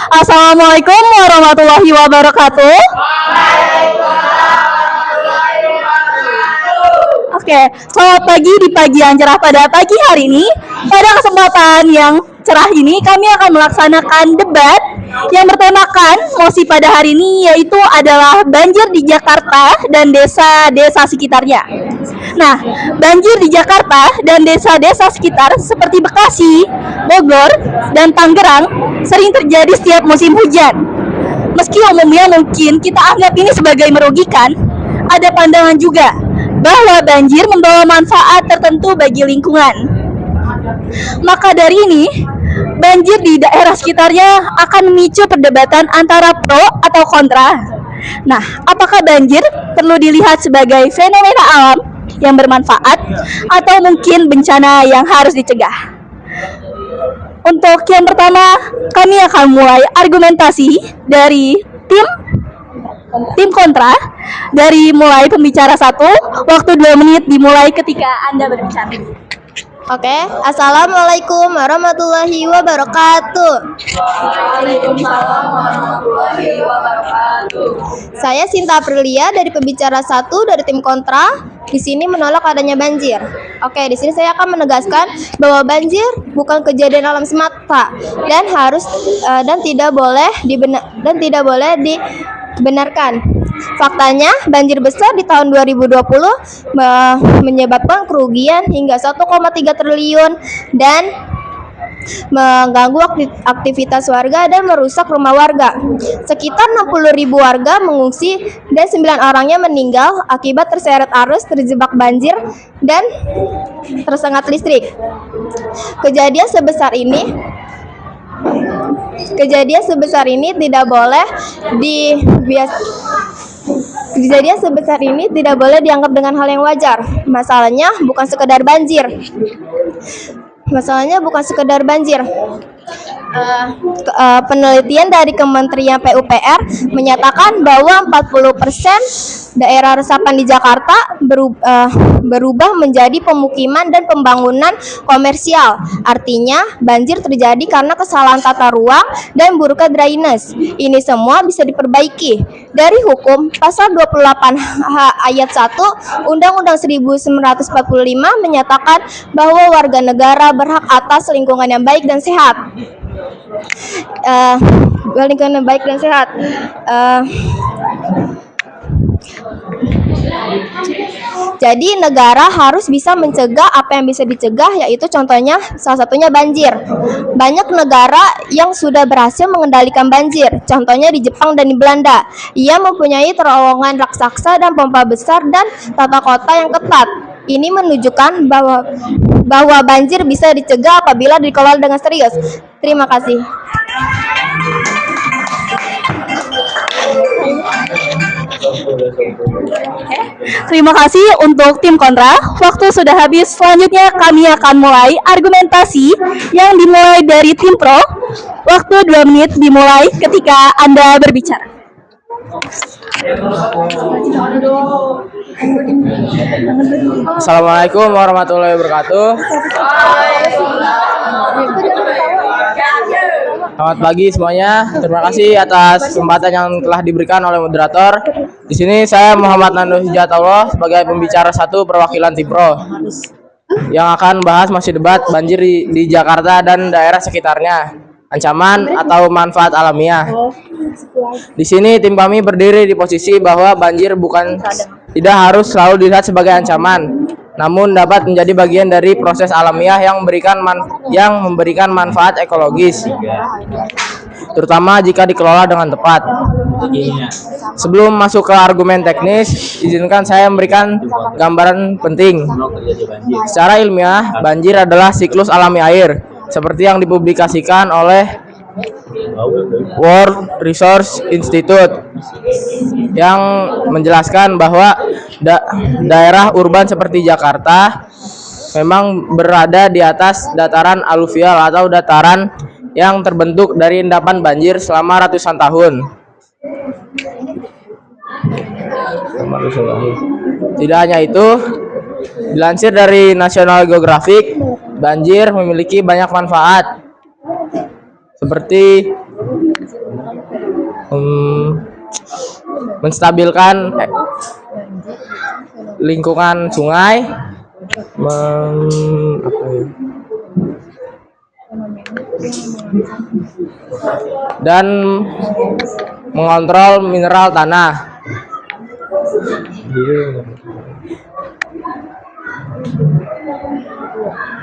Assalamualaikum warahmatullahi wabarakatuh. Oke, selamat pagi di pagi yang cerah pada pagi hari ini. Pada kesempatan yang cerah ini, kami akan melaksanakan debat yang bertemakan mosi pada hari ini, yaitu adalah banjir di Jakarta dan desa-desa sekitarnya. Nah, banjir di Jakarta dan desa-desa sekitar seperti Bekasi, Bogor, dan Tangerang sering terjadi setiap musim hujan. Meski umumnya mungkin kita anggap ini sebagai merugikan, ada pandangan juga bahwa banjir membawa manfaat tertentu bagi lingkungan. Maka dari ini, banjir di daerah sekitarnya akan memicu perdebatan antara pro atau kontra. Nah, apakah banjir perlu dilihat sebagai fenomena alam yang bermanfaat atau mungkin bencana yang harus dicegah? Untuk yang pertama, kami akan mulai argumentasi dari tim kontra. Dari mulai pembicara 1, waktu 2 menit dimulai ketika Anda berbicara. Oke, Assalamualaikum warahmatullahi wabarakatuh. Waalaikumsalam warahmatullahi wabarakatuh. Saya Sinta Aprilia dari pembicara 1 dari tim kontra. Di sini menolak adanya banjir. Oke, di sini saya akan menegaskan bahwa banjir bukan kejadian alam semata dan tidak boleh dibenarkan. Faktanya, banjir besar di tahun 2020 menyebabkan kerugian hingga 1,3 triliun dan mengganggu aktivitas warga dan merusak rumah warga. Sekitar 60.000 warga mengungsi dan 9 orangnya meninggal akibat terseret arus, terjebak banjir, dan tersengat listrik. Kejadian sebesar ini tidak boleh dianggap dengan hal yang wajar. Masalahnya bukan sekedar banjir. Penelitian dari Kementerian PUPR menyatakan bahwa 40% daerah resapan di Jakarta berubah menjadi pemukiman dan pembangunan komersial. Artinya, banjir terjadi karena kesalahan tata ruang dan buruknya drainase. Ini semua bisa diperbaiki. Dari hukum, pasal 28H ayat 1 Undang-Undang 1945 menyatakan bahwa warga negara berhak atas lingkungan yang baik dan sehat. Jadi negara harus bisa mencegah apa yang bisa dicegah, yaitu contohnya salah satunya banjir. Banyak negara yang sudah berhasil mengendalikan banjir, contohnya di Jepang dan di Belanda. Ia mempunyai terowongan raksasa dan pompa besar dan tata kota yang ketat. Ini menunjukkan bahwa banjir bisa dicegah apabila dikelola dengan serius. Terima kasih. Terima kasih untuk tim kontra. Waktu sudah habis. Selanjutnya kami akan mulai argumentasi yang dimulai dari tim pro. Waktu 2 menit dimulai ketika Anda berbicara. Assalamualaikum warahmatullahi wabarakatuh. Selamat pagi semuanya. Terima kasih atas kesempatan yang telah diberikan oleh moderator. Di sini saya Muhammad Nando Hijatullah sebagai pembicara 1 perwakilan tim pro yang akan bahas masih debat banjir di Jakarta dan daerah sekitarnya, ancaman atau manfaat alamiah. Di sini tim kami berdiri di posisi bahwa banjir tidak harus selalu dilihat sebagai ancaman, namun dapat menjadi bagian dari proses alamiah yang memberikan manfaat ekologis, terutama jika dikelola dengan tepat. Sebelum masuk ke argumen teknis, izinkan saya memberikan gambaran penting. Secara ilmiah, banjir adalah siklus alami air, seperti yang dipublikasikan oleh World Resource Institute, yang menjelaskan bahwa daerah urban seperti Jakarta memang berada di atas dataran aluvial atau dataran yang terbentuk dari endapan banjir selama ratusan tahun. Tidak hanya itu, dilansir dari National Geographic, banjir memiliki banyak manfaat seperti menstabilkan lingkungan sungai, apa ya? Dan mengontrol mineral tanah.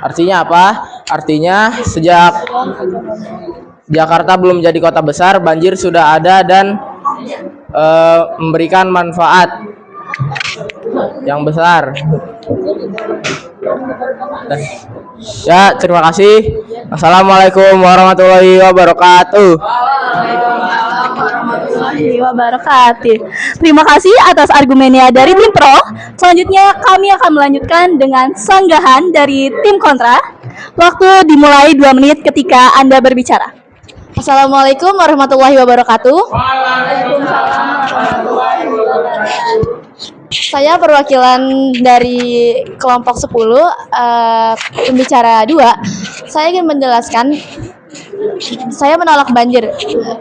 Artinya apa? Artinya sejak Jakarta belum jadi kota besar, banjir sudah ada dan memberikan manfaat yang besar. Ya, terima kasih. Assalamualaikum warahmatullahi wabarakatuh. Wabarakatuh. Terima kasih atas argumennya dari tim pro. Selanjutnya kami akan melanjutkan dengan sanggahan dari tim kontra. Waktu dimulai 2 menit ketika Anda berbicara. Assalamualaikum warahmatullahi wabarakatuh. Saya perwakilan dari kelompok 10, pembicara 2. Saya ingin menjelaskan, saya menolak banjir.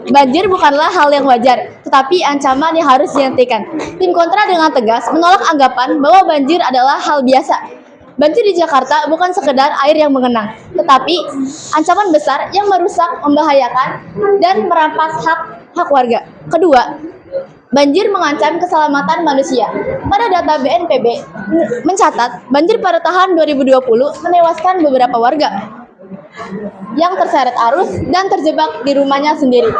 Banjir bukanlah hal yang wajar, tetapi ancaman yang harus dihentikan. Tim kontra dengan tegas menolak anggapan bahwa banjir adalah hal biasa. Banjir di Jakarta bukan sekedar air yang mengenang, tetapi ancaman besar yang merusak, membahayakan, dan merampas hak warga. Kedua, banjir mengancam keselamatan manusia. Pada data BNPB mencatat, banjir pada tahun 2020 menewaskan beberapa warga yang terseret arus dan terjebak di rumahnya sendiri.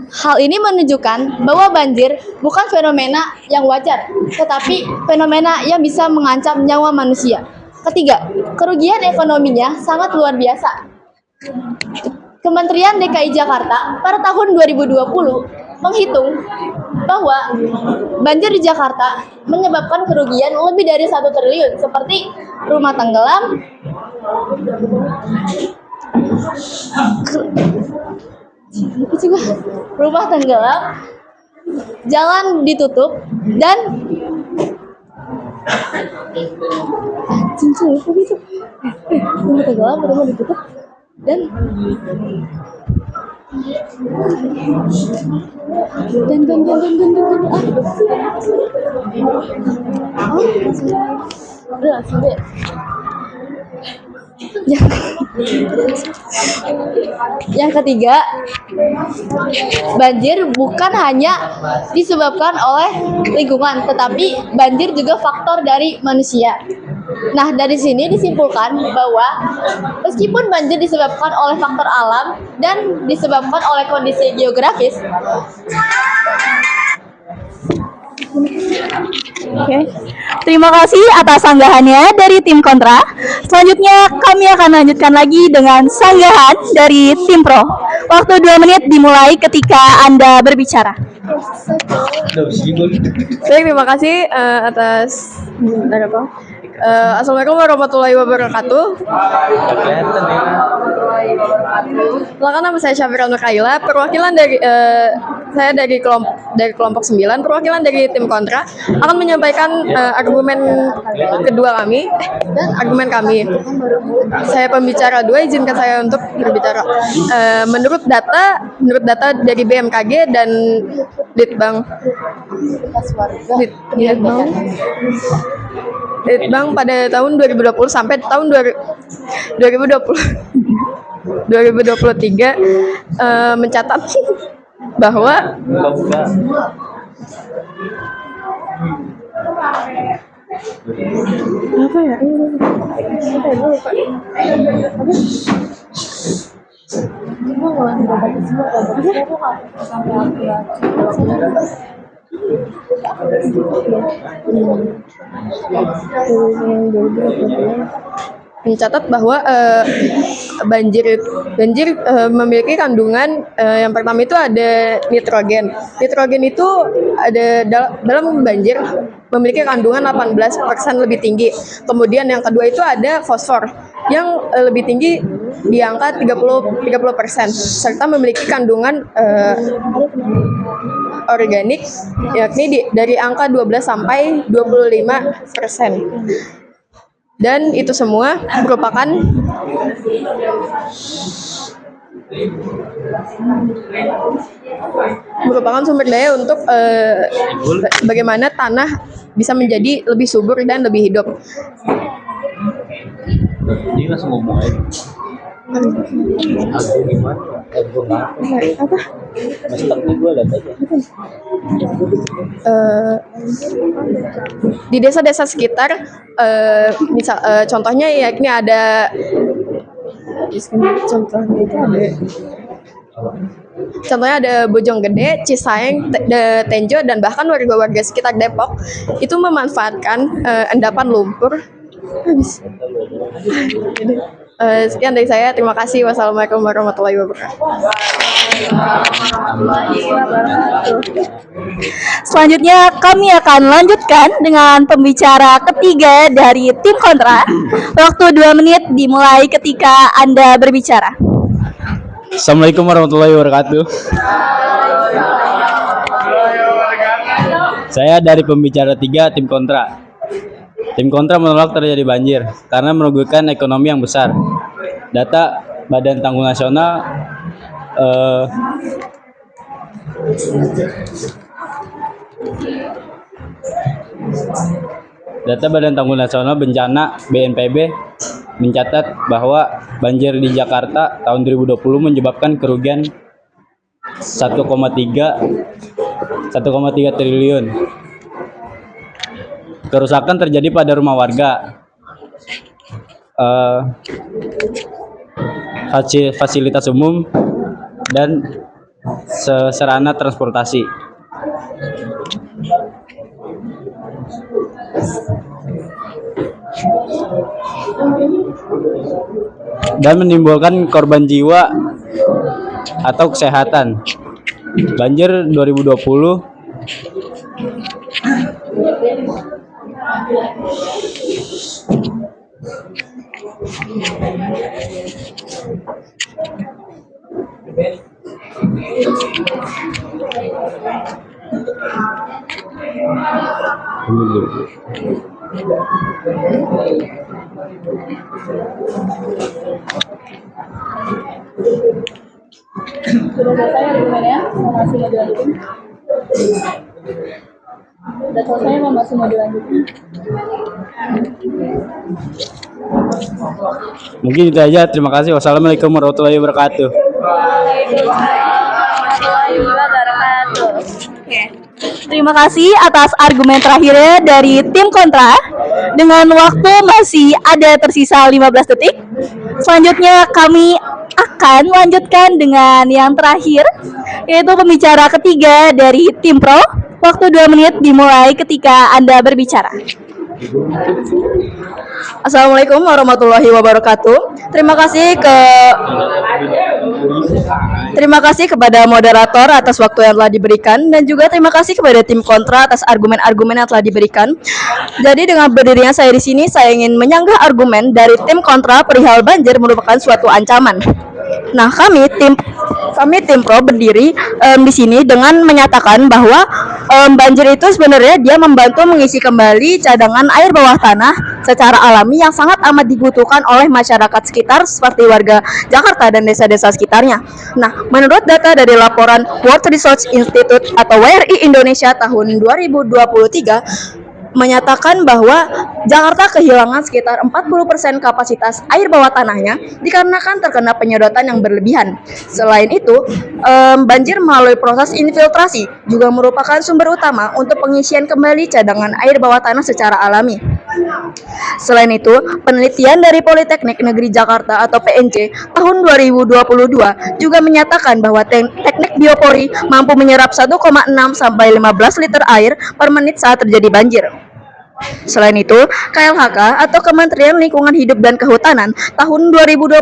Hal ini menunjukkan bahwa banjir bukan fenomena yang wajar, tetapi fenomena yang bisa mengancam nyawa manusia. Ketiga, kerugian ekonominya sangat luar biasa. Kementerian DKI Jakarta pada tahun 2020 menghitung bahwa banjir di Jakarta menyebabkan kerugian lebih dari 1 triliun, seperti rumah tenggelam, jalan ditutup, dan rumah tenggelam, rumah ditutup, dan yang ketiga, banjir bukan hanya disebabkan oleh lingkungan, tetapi banjir juga faktor dari manusia. Nah, dari sini disimpulkan bahwa meskipun banjir disebabkan oleh faktor alam dan disebabkan oleh kondisi geografis, Oke. Terima kasih atas sanggahannya dari tim kontra. Selanjutnya kami akan lanjutkan lagi dengan sanggahan dari tim pro. Waktu 2 menit dimulai ketika Anda berbicara. Baik, terima kasih atas Assalamualaikum warahmatullahi wabarakatuh. Silakan, nama saya Syafira Nurkaila, perwakilan dari saya dari kelompok 9, perwakilan dari tim kontra akan menyampaikan argumen kedua kami dan argumen kami. Saya pembicara 2, izinkan saya untuk berbicara. Menurut data dari BMKG dan Litbang pada tahun 2020 sampai tahun 2023 mencatat bahwa banjir memiliki kandungan yang pertama itu ada nitrogen. Nitrogen itu ada dalam banjir memiliki kandungan 18% lebih tinggi. Kemudian yang kedua itu ada fosfor yang lebih tinggi di angka 30% serta memiliki kandungan organik yakni dari angka 12 sampai 25%. Dan itu semua merupakan merupakan sumber daya untuk bagaimana tanah bisa menjadi lebih subur dan lebih hidup. Ini langsung ngomong aja. Aku gimana? Apa? Masuknya gue lihat aja. Di desa-desa sekitar, misal contohnya ya ini ada contohnya ada Bojonggede, Cisaeng, Tenjo, dan bahkan warga-warga sekitar Depok itu memanfaatkan endapan lumpur. Habis. Sekian dari saya, terima kasih. Wassalamualaikum warahmatullahi wabarakatuh. Selanjutnya kami akan lanjutkan dengan pembicara ketiga dari tim kontra. Waktu 2 menit dimulai ketika Anda berbicara. Assalamualaikum warahmatullahi wabarakatuh. Saya dari pembicara 3 tim kontra. Tim kontra menolak terjadi banjir karena merugikan ekonomi yang besar. Data Badan Tanggul Nasional Bencana BNPB mencatat bahwa banjir di Jakarta tahun 2020 menyebabkan kerugian 1,3 triliun. Kerusakan terjadi pada rumah warga, fasilitas umum, dan sarana transportasi. Dan menimbulkan korban jiwa atau kesehatan. Banjir 2020 Sudah selesai argumennya? Masih mau dilanjutin? Sudah selesai apa masih mau dilanjutin? mungkin itu aja. Terima kasih. Wassalamualaikum warahmatullahi wabarakatuh. Terima kasih atas argumen terakhirnya dari tim kontra. Dengan waktu masih ada tersisa 15 detik. Selanjutnya kami akan lanjutkan dengan yang terakhir, yaitu pembicara ketiga dari tim pro. Waktu 2 menit dimulai ketika Anda berbicara. Assalamualaikum warahmatullahi wabarakatuh. Terima kasih kepada moderator atas waktu yang telah diberikan, dan juga terima kasih kepada tim kontra atas argumen-argumen yang telah diberikan. Jadi dengan berdirinya saya di sini, saya ingin menyanggah argumen dari tim kontra perihal banjir merupakan suatu ancaman. Nah, kami tim pro berdiri di sini dengan menyatakan bahwa banjir itu sebenarnya dia membantu mengisi kembali cadangan air bawah tanah secara alami yang sangat amat dibutuhkan oleh masyarakat sekitar seperti warga Jakarta dan desa-desa sekitarnya. Nah, menurut data dari laporan World Resource Institute atau WRI Indonesia tahun 2023 menyatakan bahwa Jakarta kehilangan sekitar 40% kapasitas air bawah tanahnya dikarenakan terkena penyedotan yang berlebihan. Selain itu, banjir melalui proses infiltrasi juga merupakan sumber utama untuk pengisian kembali cadangan air bawah tanah secara alami. Selain itu, penelitian dari Politeknik Negeri Jakarta atau PNJ tahun 2022 juga menyatakan bahwa teknik biopori mampu menyerap 1,6 sampai 15 liter air per menit saat terjadi banjir. Selain itu, KLHK atau Kementerian Lingkungan Hidup dan Kehutanan tahun 2021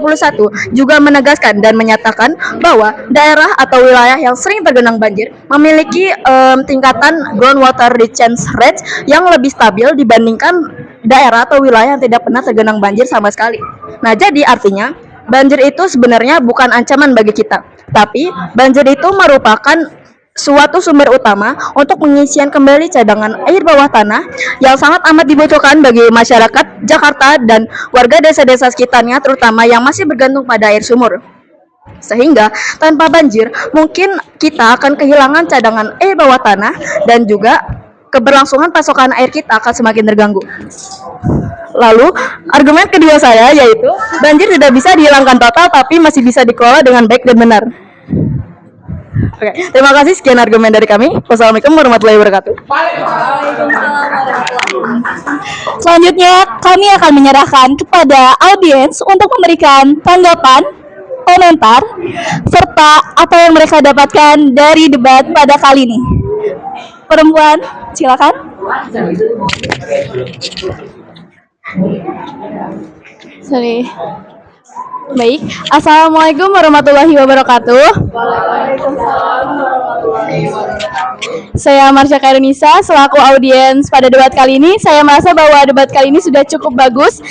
juga menegaskan dan menyatakan bahwa daerah atau wilayah yang sering tergenang banjir memiliki tingkatan groundwater recharge rate yang lebih stabil dibandingkan daerah atau wilayah yang tidak pernah tergenang banjir sama sekali. Nah, jadi artinya banjir itu sebenarnya bukan ancaman bagi kita, tapi banjir itu merupakan suatu sumber utama untuk pengisian kembali cadangan air bawah tanah yang sangat amat dibutuhkan bagi masyarakat Jakarta dan warga desa-desa sekitarnya, terutama yang masih bergantung pada air sumur. Sehingga tanpa banjir mungkin kita akan kehilangan cadangan air bawah tanah dan juga keberlangsungan pasokan air kita akan semakin terganggu. Lalu, argumen kedua saya yaitu banjir tidak bisa dihilangkan total tapi masih bisa dikelola dengan baik dan benar. Oke, terima kasih, sekian argumen dari kami. Wassalamualaikum warahmatullahi wabarakatuh. Selanjutnya, kami akan menyerahkan kepada audiens untuk memberikan tanggapan, komentar, serta apa yang mereka dapatkan dari debat pada kali ini. Perempuan, silakan. Sorry. Baik, Assalamualaikum warahmatullahi wabarakatuh. Saya Marsha Kairunisa, selaku audiens pada debat kali ini. Saya merasa bahwa debat kali ini sudah cukup bagus.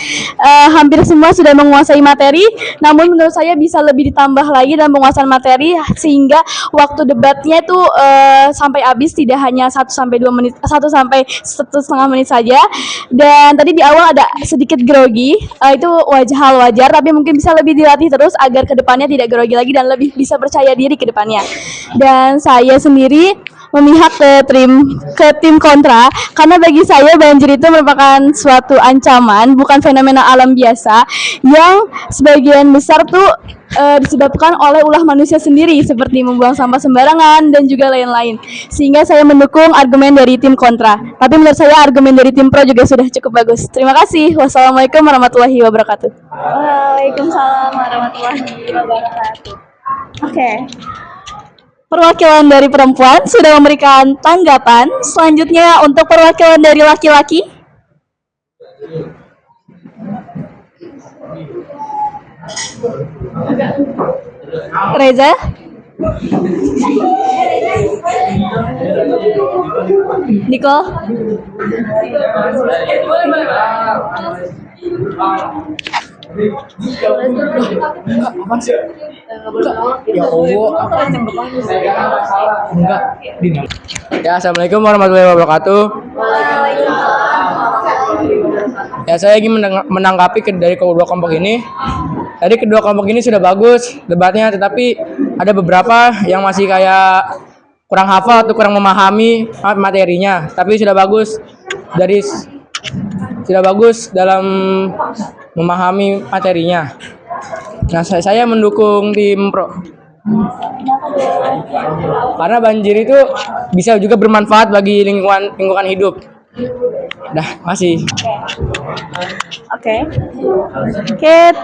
Hampir semua sudah menguasai materi, namun menurut saya bisa lebih ditambah lagi dalam penguasaan materi sehingga waktu debatnya itu sampai habis, tidak hanya 1 sampai 2 menit, 1 sampai 1,5 menit saja. Dan tadi di awal ada sedikit grogi, itu hal wajar, tapi mungkin bisa lebih dilatih terus agar kedepannya tidak grogi lagi dan lebih bisa percaya diri ke depannya. Dan saya sendiri memihak ke tim kontra karena bagi saya banjir itu merupakan suatu ancaman, bukan fenomena alam biasa yang sebagian besar tuh disebabkan oleh ulah manusia sendiri seperti membuang sampah sembarangan dan juga lain-lain. Sehingga saya mendukung argumen dari tim kontra. Tapi menurut saya argumen dari tim pro juga sudah cukup bagus. Terima kasih. Wassalamualaikum warahmatullahi wabarakatuh. Waalaikumsalam warahmatullahi wabarakatuh. Oke. Perwakilan dari perempuan sudah memberikan tanggapan. Selanjutnya untuk perwakilan dari laki-laki. Reza. Nicole. Ya, assalamualaikum warahmatullahi wabarakatuh. Ya, saya ingin menanggapi dari kedua kelompok ini. Tadi kedua kelompok ini sudah bagus debatnya, tetapi ada beberapa yang masih kayak kurang hafal atau kurang memahami materinya. Tapi sudah bagus dalam memahami materinya. Nah, saya mendukung tim pro. Karena banjir itu bisa juga bermanfaat bagi lingkungan hidup. Masih. Oke,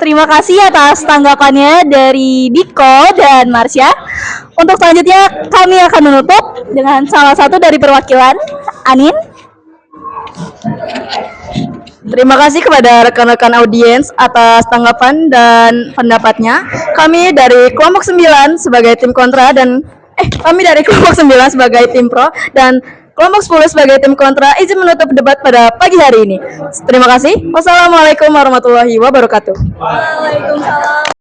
terima kasih atas tanggapannya dari Diko dan Marsha. Untuk selanjutnya kami akan menutup dengan salah satu dari perwakilan, Anin. Terima kasih kepada rekan-rekan audiens atas tanggapan dan pendapatnya. Kami dari kelompok 9 sebagai tim kontra dan kami dari kelompok 9 sebagai tim pro dan kelompok 10 sebagai tim kontra izin menutup debat pada pagi hari ini. Terima kasih. Wassalamualaikum warahmatullahi wabarakatuh. Waalaikumsalam.